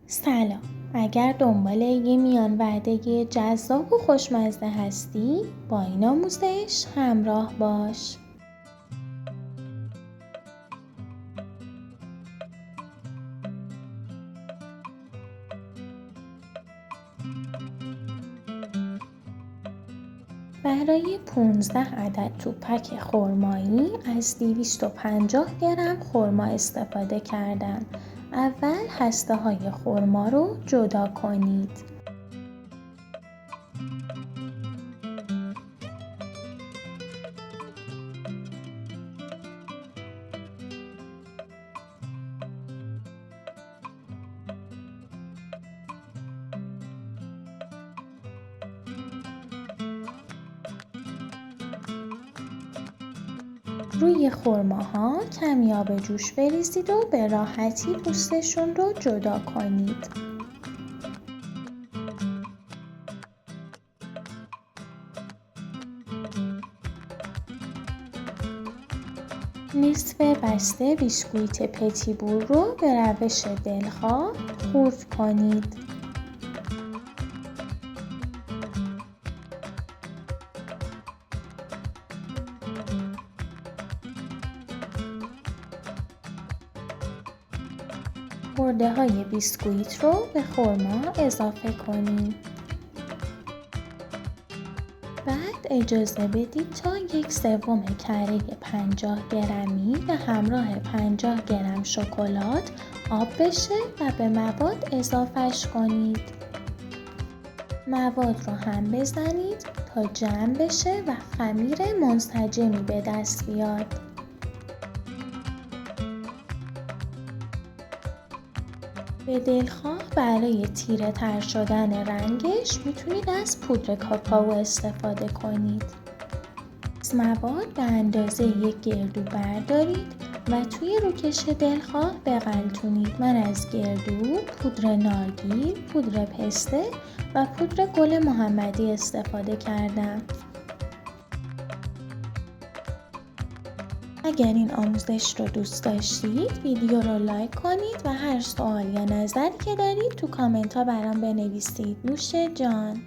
سلام. اگر دنبال یه میان وعده جذاب و خوشمزه هستی، با این آموزش همراه باش. برای 15 عدد توپک خرمایی از 250 گرم خرما استفاده کردم. اول هسته های خرما رو جدا کنید. روی خرماها کمی آب جوش بریزید و به راحتی پوستشون رو جدا کنید. نصف بسته بیسکویت پتیبور رو به روش دلخواه خورد کنید. خرده های بیسکویت رو به خرما اضافه کنید. بعد اجازه بدید تا 1/3 کره 50 گرمی به همراه 50 گرم شکلات آب بشه و به مواد اضافهش کنید. مواد رو هم بزنید تا جمع بشه و خمیر منسجمی به دست بیاد. به دلخواه برای تیره تر شدن رنگش میتونید از پودر کاکائو استفاده کنید. از مواد به اندازه یک گردو بردارید و توی روکش دلخواه بغلتونید. من از گردو، پودر نارگیل، پودر پسته و پودر گل محمدی استفاده کردم. اگر این آموزش رو دوست داشتید ویدیو رو لایک کنید و هر سوال یا نظری که دارید تو کامنت ها برام بنویسید. نوش جان.